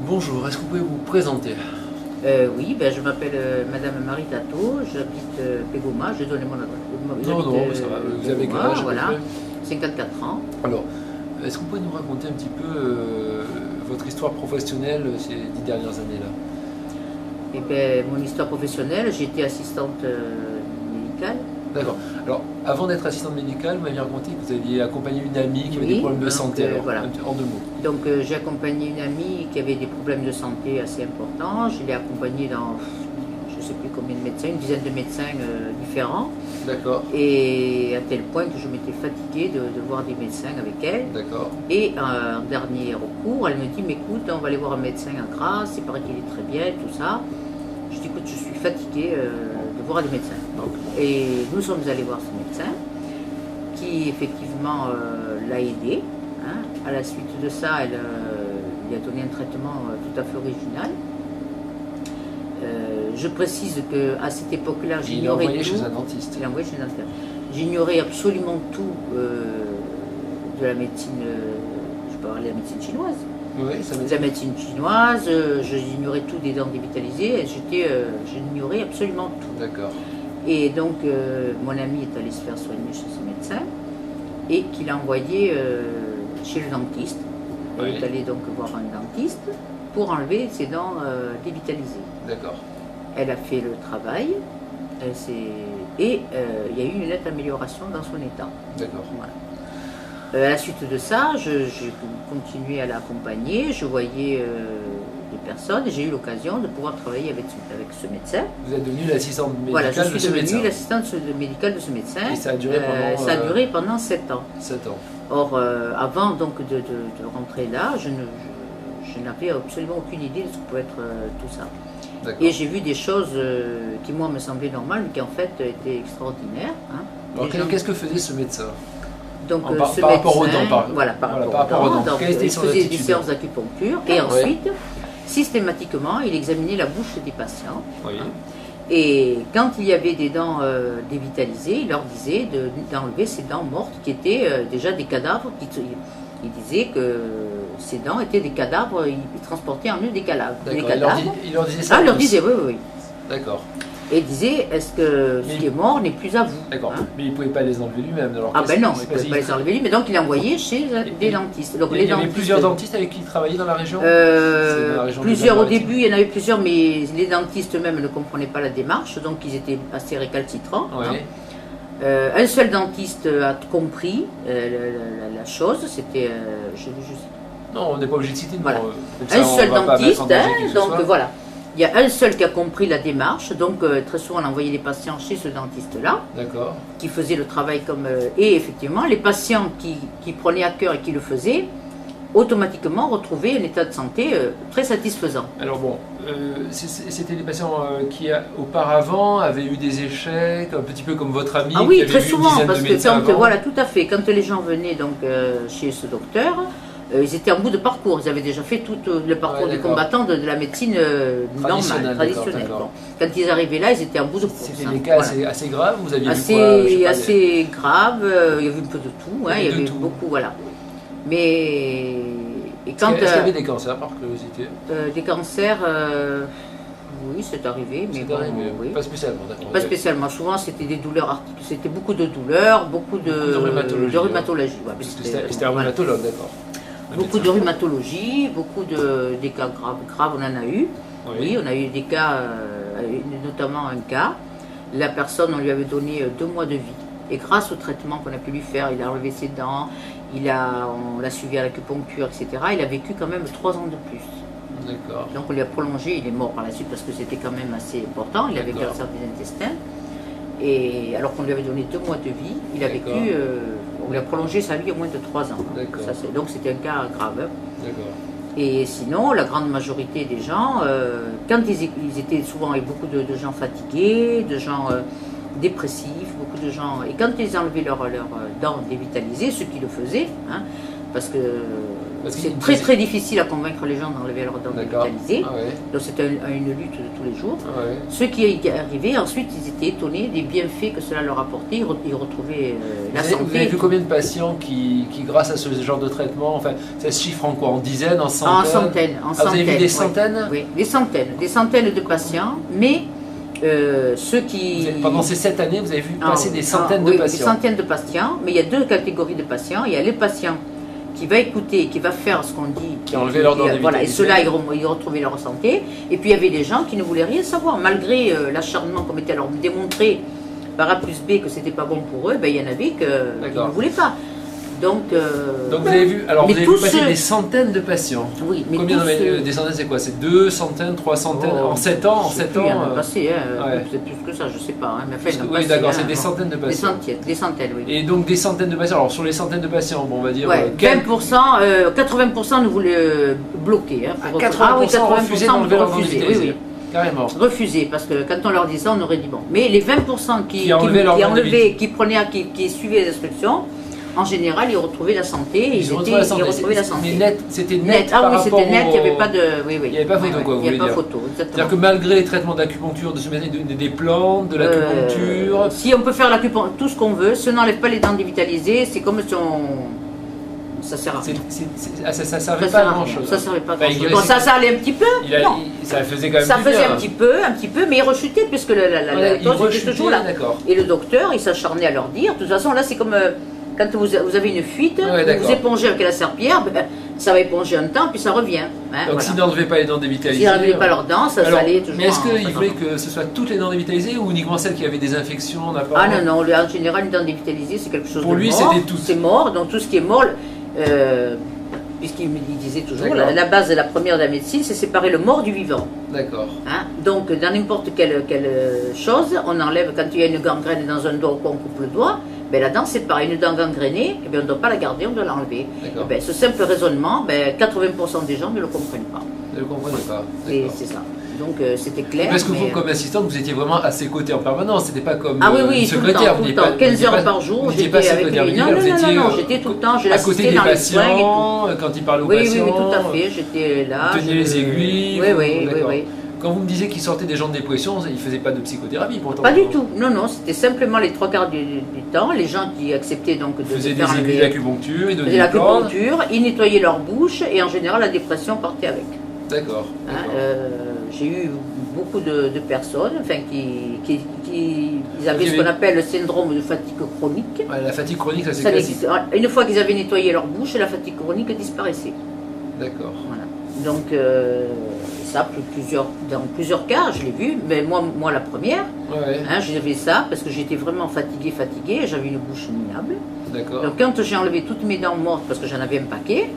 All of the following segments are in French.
Bonjour, est-ce que vous pouvez vous présenter? Oui, je m'appelle Madame Marie Tato, j'habite Pégoma, j'ai donné mon adresse. Non, non, ça va, vous avez quel âge? Voilà, 54 ans. Alors, est-ce que vous pouvez nous raconter un petit peu votre histoire professionnelle ces 10 dernières années-là? Et mon histoire professionnelle, j'ai été assistante médicale. D'accord. Alors, avant d'être assistante médicale, vous m'aviez raconté que vous aviez accompagné une amie qui avait Oui, des problèmes de donc, santé. Alors, voilà. en deux mots. Donc j'ai accompagné une amie qui avait des problèmes de santé assez importants. Je l'ai accompagnée dans, je ne sais plus combien de médecins, une dizaine de médecins différents. D'accord. Et à tel point que je m'étais fatiguée de voir des médecins avec elle. D'accord. Et en dernier recours, elle me dit, mais écoute, on va aller voir un médecin à Grasse, il paraît qu'il est très bien, tout ça. Je dis, écoute, je suis fatiguée de voir des médecins. Donc, Et nous sommes allés voir ce médecin, qui effectivement l'a aidé. Hein. À la suite de ça, elle lui a donné un traitement tout à fait original. Je précise qu'à cette époque-là, j'ignorais tout. Il l'a envoyé chez un dentiste. Il l'a envoyé chez un dentiste. J'ignorais absolument tout de la médecine, je peux parler de la médecine chinoise. Oui, ça De la médecine chinoise, j'ignorais tout des dents dévitalisées, j'ignorais absolument tout. D'accord. Et donc, mon ami est allé se faire soigner chez ce médecin et qu'il a envoyé chez le dentiste. Oui. Elle est allée donc voir un dentiste pour enlever ses dents dévitalisées. D'accord. Elle a fait le travail et il y a eu une nette amélioration dans son état. D'accord. Voilà. À la suite de ça, j'ai continué à l'accompagner, je voyais des personnes et j'ai eu l'occasion de pouvoir travailler avec ce médecin. Vous êtes devenue l'assistante médicale Voilà, je de suis ce médecin. devenue l'assistante médicale de ce médecin. Et ça a duré pendant... ça a duré pendant 7 ans. 7 ans. Or, avant donc de rentrer là, je n'avais absolument aucune idée de ce que pouvait être tout ça. Et j'ai vu des choses qui, moi, me semblaient normales, mais qui en fait étaient extraordinaires. Hein. Alors, qu'est-ce que faisait ce médecin? Donc, par rapport aux dents, voilà, par rapport aux dents. Donc, il faisait des séances d'acupuncture et ensuite, systématiquement, il examinait la bouche des patients. Oui. Hein. Et quand il y avait des dents dévitalisées, il leur disait d'enlever ces dents mortes qui étaient déjà des cadavres. Il disait que ces dents étaient des cadavres, il transportait en eux des cadavres. Il leur disait ça? Ah, il leur disait, oui, oui, oui. D'accord. Et il disait, est-ce que ce qui est mort n'est plus à vous? D'accord, hein. Mais il ne pouvait pas les enlever lui-même. Ah ben non, il ne pouvait pas les enlever lui, mais donc il a envoyé chez des dentistes. Donc, il y avait plusieurs dentistes avec qui il travaillait dans la région? Plusieurs au début, il y en avait plusieurs, mais les dentistes eux-mêmes ne comprenaient pas la démarche, donc ils étaient assez récalcitrants. Oui. Hein. Un seul dentiste a compris la chose, c'était... Non, on n'est pas obligé de citer. Voilà. Ça, un seul dentiste, donc soit. voilà. Il y a un seul qui a compris la démarche, donc très souvent on envoyait les patients chez ce dentiste-là, qui faisait le travail comme... et effectivement, les patients qui prenaient à cœur et qui le faisaient, automatiquement retrouvaient un état de santé très satisfaisant. Alors bon, c'était des patients qui auparavant avaient eu des échecs, un petit peu comme votre ami. Ah oui, qui avait très vu souvent, une parce dizaine de que médecins voilà, tout à fait, quand les gens venaient donc chez ce docteur, ils étaient en bout de parcours, ils avaient déjà fait tout le parcours du combattant de la médecine normale, traditionnelle. Bon. Quand ils arrivaient là, ils étaient en bout de course. C'était des cas assez graves, vous aviez assez, vu quoi, assez grave, il y avait un peu de tout, hein, il y avait tout. beaucoup, voilà. Mais... Est-ce qu'il y avait des cancers, par curiosité? Des cancers, oui, c'est arrivé, mais bon, oui. Pas spécialement, d'accord. Pas spécialement, souvent c'était des douleurs articulaires, c'était beaucoup de douleurs, beaucoup de rhumatologie. Ouais, c'était un rhumatologue, d'accord. Beaucoup de rhumatologie, beaucoup des cas graves, on en a eu. Oui, on a eu des cas, notamment un cas, la personne, on lui avait donné 2 mois de vie. Et grâce au traitement qu'on a pu lui faire, il a enlevé ses dents, on l'a suivi à l'acupuncture, etc. Il a vécu quand même 3 ans de plus. D'accord. Donc on lui a prolongé, il est mort par la suite parce que c'était quand même assez important, il avait cancer des intestins. Et alors qu'on lui avait donné 2 mois de vie, il a vécu, on lui a prolongé sa vie au moins de 3 ans. Donc c'était un cas grave. D'accord. Et sinon, la grande majorité des gens, quand ils étaient souvent avec beaucoup de gens fatigués, de gens dépressifs, beaucoup de gens, et quand ils enlevaient leurs dents dévitalisées, ceux qui le faisaient, hein, parce que C'est très très difficile à convaincre les gens d'enlever leurs dents dévitalisées. Ah ouais. Donc c'est une lutte de tous les jours. Ah ouais. Ceux qui y arrivaient, ensuite ils étaient étonnés des bienfaits que cela leur apportait. Ils retrouvaient la santé. Vous avez vu combien de patients qui, grâce à ce genre de traitement, enfin ça se chiffre en quoi? En dizaines, en centaines? En centaines. Vous avez vu des centaines? Oui, des centaines de patients, mais ceux qui... Pendant ces 7 années, vous avez vu passer des centaines de patients? Des centaines de patients, mais il y a deux catégories de patients. Il y a les patients qui va écouter, qui va faire ce qu'on dit, qui a enlevé leur dent dévitalisée. Voilà, et ceux-là, ils retrouvaient leur santé. Et puis il y avait des gens qui ne voulaient rien savoir, malgré l'acharnement qu'on mettait à leur démontrer par A plus B que c'était pas bon pour eux, ben, il y en avait qui ne voulaient pas. Donc vous avez vu, alors vous avez vu passer des centaines de patients. Oui, mais combien des centaines, c'est quoi? C'est 2 centaines, 3 centaines en 7 ans? En 7 ans passé, c'est plus que ça, je sais pas. Hein, mais enfin, oui, d'accord, c'est des centaines de patients. Des centaines, oui. Et donc des centaines de patients. Alors sur les centaines de patients, bon, on va dire. 80% nous voulaient bloquer. Hein, 80% refusaient d'enlever leur dent dévitalisée. Oui. Carrément. Refusé, parce que quand on leur disait ça, on aurait dit bon. Mais les 20% qui suivaient les instructions, en général, ils retrouvaient la santé. Ils retrouvaient la santé. Mais c'était net. Ah oui, c'était net, il n'y avait pas de. Oui, il n'y avait pas photo, quoi, vous voulez dire. Il n'y avait pas photo, exactement. C'est-à-dire que malgré les traitements d'acupuncture, de se mettre des plantes, de l'acupuncture. Si on peut faire l'acupuncture, tout ce qu'on veut, ça n'enlève pas les dents dévitalisées, c'est comme si on. Ça sert à rien. Ça servait pas à grand chose. Ça servait pas à grand chose. Bon, ça allait un petit peu. Ça faisait quand même. Ça faisait un petit peu, mais il rechutait puisque la dose était toujours là. Et le docteur, il s'acharnait à leur dire. De toute façon, là, c'est comme quand vous avez une fuite, vous épongez avec la serpillière, ça va éponger un temps, puis ça revient. Hein, donc s'ils n'enlevaient pas les dents dévitalisées. S'ils n'enlevaient pas leurs dents, ça allait toujours. Mais est-ce qu'il voulait que ce soit toutes les dents dévitalisées ou uniquement celles qui avaient des infections? Ah non, en général, une dent dévitalisée, c'est quelque chose de mort. Pour lui, c'était tout. C'est mort, donc tout ce qui est mort. Puisqu'il me disait toujours, la base de la première de la médecine, c'est séparer le mort du vivant. D'accord. Hein? Donc, dans n'importe quelle chose, on enlève, quand il y a une gangrène dans un doigt ou qu'on coupe le doigt, ben, la dent, c'est pareil. Une dent gangrénée, eh bien, on ne doit pas la garder, on doit l'enlever. Eh ben, ce simple raisonnement, 80% des gens ne le comprennent pas. Ne le comprennent pas. C'est ça. Donc c'était clair. Parce que vous, comme assistante, vous étiez vraiment à ses côtés en permanence. C'était pas comme secrétaire. Tout le temps. 15 heures par jour, j'étais avec lui. Non, j'étais tout le temps. Je l'assistais dans les soins et tout. Quand il parlait aux patients. Oui, tout à fait. J'étais là. Vous teniez les aiguilles. Oui. Quand vous me disiez qu'il sortait des gens de dépression, il ne faisait pas de psychothérapie pourtant? Pas du tout. Non, c'était simplement les 3/4 du temps. Les gens qui acceptaient donc de faire des aiguilles d'acupuncture, ils donnaient l'acupuncture, ils nettoyaient leur bouche et en général la dépression partait avec. D'accord. J'ai eu beaucoup de personnes qui avaient ce qu'on appelle le syndrome de fatigue chronique. La fatigue chronique, ça c'est classique. Une fois qu'ils avaient nettoyé leur bouche, la fatigue chronique disparaissait. D'accord. Voilà. Donc ça, dans plusieurs cas, je l'ai vu, mais moi la première, j'avais ça parce que j'étais vraiment fatiguée, j'avais une bouche minable. D'accord. Donc quand j'ai enlevé toutes mes dents mortes, parce que j'en avais un paquet,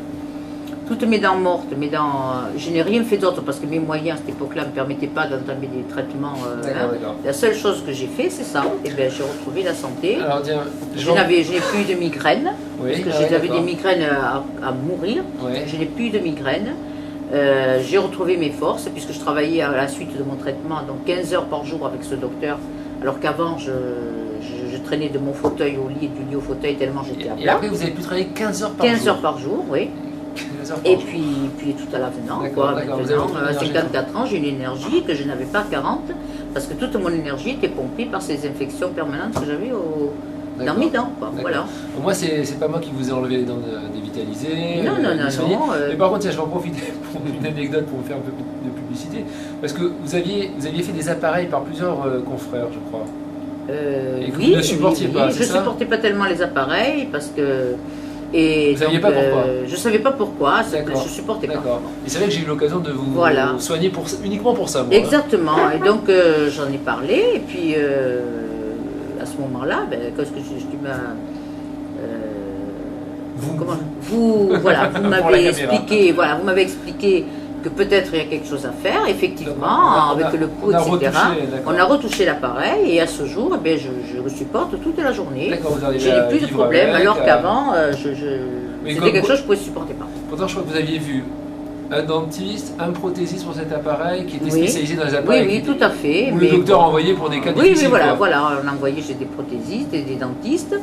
toutes mes dents mortes, je n'ai rien fait d'autre parce que mes moyens à cette époque-là ne me permettaient pas d'entamer des traitements. La seule chose que j'ai fait, c'est ça. Et bien, j'ai retrouvé la santé. Alors, tiens, je n'ai plus de migraines. Parce que j'avais des migraines à mourir. Je n'ai plus de migraines. J'ai retrouvé mes forces puisque je travaillais à la suite de mon traitement, donc 15 heures par jour avec ce docteur. Alors qu'avant, je traînais de mon fauteuil au lit et du lit au fauteuil tellement j'étais à plat. Et après, vous avez pu travailler 15 heures par jour? 15 heures par jour, oui. Et puis tout à l'avenant, maintenant, à 54 ans, j'ai une énergie que je n'avais pas à 40, parce que toute mon énergie était pompée par ces infections permanentes que j'avais dans mes dents. Voilà. Moi, c'est pas moi qui vous ai enlevé les dents dévitalisées. Non. Mais par contre, je vais en profiter pour une anecdote pour vous faire un peu de publicité, parce que vous aviez fait des appareils par plusieurs confrères, je crois. Et que vous ne supportiez pas, je ne supportais pas tellement les appareils, parce que... Vous ne saviez pas pourquoi? Je ne savais pas pourquoi, je ne supportais pas. Et c'est vrai que j'ai eu l'occasion de vous soigner uniquement pour ça. Moi, exactement, et donc j'en ai parlé, et puis à ce moment-là, qu'est-ce que tu m'as... vous m'avez expliqué que peut-être il y a quelque chose à faire, effectivement, avec le pouls, etc. On a retouché l'appareil et à ce jour, je le supporte toute la journée. Je n'ai plus de problème, alors qu'avant, c'était quelque chose que je ne pouvais supporter pas. Pourtant, je crois que vous aviez vu un dentiste, un prothésiste pour cet appareil qui était spécialisé dans les appareils. Oui, tout à fait. Où le docteur envoyait pour des cas difficiles. Oui, voilà, on a envoyé chez des prothésistes et des dentistes.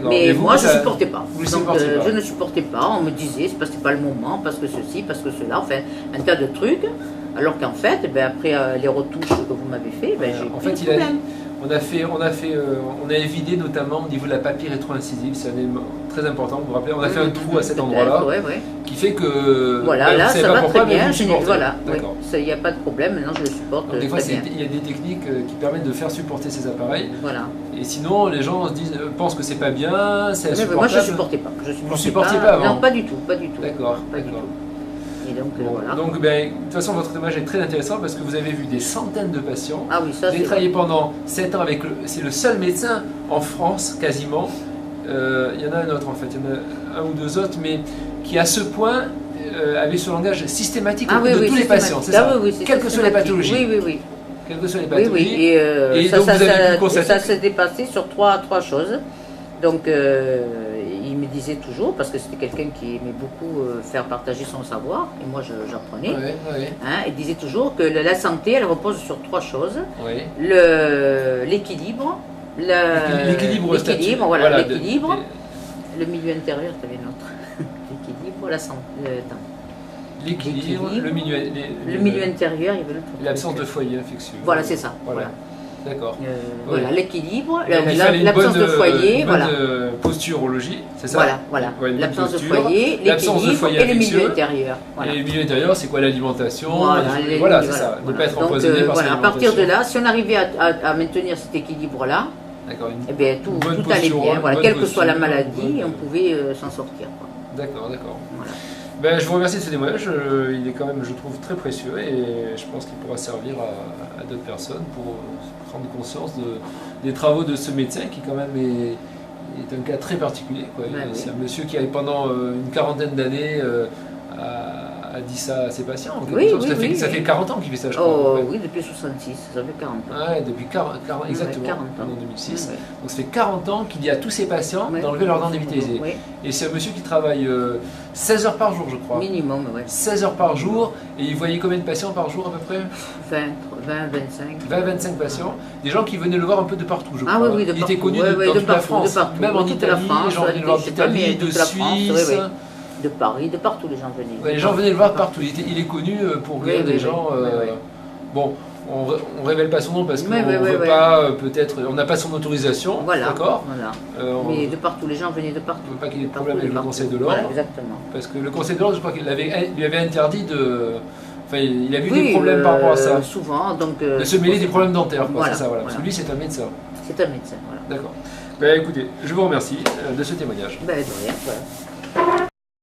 Mais moi, je ne supportais pas. Vous donc, pas. Je ne supportais pas. On me disait, c'est parce que c'est pas le moment, parce que ceci, parce que cela. Enfin, un tas de trucs. Alors qu'en fait, après les retouches que vous m'avez fait, j'ai en fait, on a évidé notamment au niveau de la papille rétro-incisive, c'est un élément très important, vous vous rappelez, on a fait un trou à cet endroit-là, qui fait que... Voilà, là, ça va très bien, voilà, il n'y a pas de problème, maintenant je le supporte. Donc, des fois, il y a des techniques qui permettent de faire supporter ces appareils, voilà. Et sinon, les gens pensent que c'est pas bien, c'est insupportable. Moi, je ne supportais pas. Vous ne supportiez pas avant? Non, pas du tout, pas du tout. D'accord, d'accord. Et donc, voilà. Donc, de toute façon, votre image est très intéressante parce que vous avez vu des centaines de patients. Ah oui, ça, vous avez travaillé pendant 7 ans avec c'est le seul médecin en France, quasiment. Il y en a un autre, en fait. Il y en a un ou deux autres, mais qui, à ce point, avait ce langage systématique de tous les patients. C'est ça, quelles que soient les pathologies. Oui. Quelles que soient les pathologies. Oui. Et donc, vous avez pu constater. Ça s'est dépassé sur trois choses. Donc, il me disait toujours, parce que c'était quelqu'un qui aimait beaucoup faire partager son savoir, et moi j'apprenais, il disait toujours que la santé, elle repose sur 3 choses. L'équilibre, l'équilibre, le milieu intérieur, tu avais notre l'équilibre, la santé, l'équilibre, le milieu intérieur, il y avait l'autre. L'absence de foyer infectieux. Voilà, c'est ça. Voilà. D'accord. Voilà, l'équilibre, l'absence de foyer, voilà. Posturologie, c'est ça? Voilà. L'absence de foyer, l'équilibre et le milieu intérieur. Voilà. Et le milieu intérieur, c'est quoi? L'alimentation? Voilà, c'est ça. Ne pas être empoisonné par à partir de là, si on arrivait à maintenir cet équilibre-là, eh bien, tout allait bien. Voilà, quelle que soit la maladie, on pouvait s'en sortir. D'accord. Voilà. Je vous remercie de ce témoignage, il est quand même, je trouve, très précieux et je pense qu'il pourra servir à d'autres personnes pour prendre conscience des travaux de ce médecin qui quand même est un cas très particulier. C'est un monsieur qui, pendant une quarantaine d'années, a dit ça à ses patients. Ça fait 40 ans qu'il fait ça, je crois. Oui, depuis 66, ça fait 40 ans. Depuis 40 exactement, 40 ans. En 2006. Donc ça fait 40 ans qu'il dit à tous ses patients d'enlever leurs dents dévitalisées. Et c'est un monsieur qui travaille 16 heures par jour, je crois. Minimum, 16 heures par jour, et il voyait combien de patients par jour à peu près? 25 patients. Des gens qui venaient le voir un peu de partout, je crois. Ah oui, il était connu dans toute la France, même en Italie, les gens venaient le voir d'Italie, de Suisse. De Paris, de partout les gens venaient. Les gens venaient le voir partout. Il est connu pour guérir des gens. Bon, on révèle pas son nom parce qu'on ne veut pas, peut-être, on n'a pas son autorisation. D'accord. Mais de partout, les gens venaient de partout. On ne veut pas qu'il y ait de problème avec le Conseil de l'Ordre. Exactement. Parce que le Conseil de l'Ordre, je crois qu'il lui avait interdit de. Enfin, il a vu des problèmes par rapport à ça. Souvent, donc. De se mêler des problèmes dentaires, c'est ça, voilà. Parce que lui, c'est un médecin. C'est un médecin, voilà. D'accord. Écoutez, je vous remercie de ce témoignage. De rien, voilà.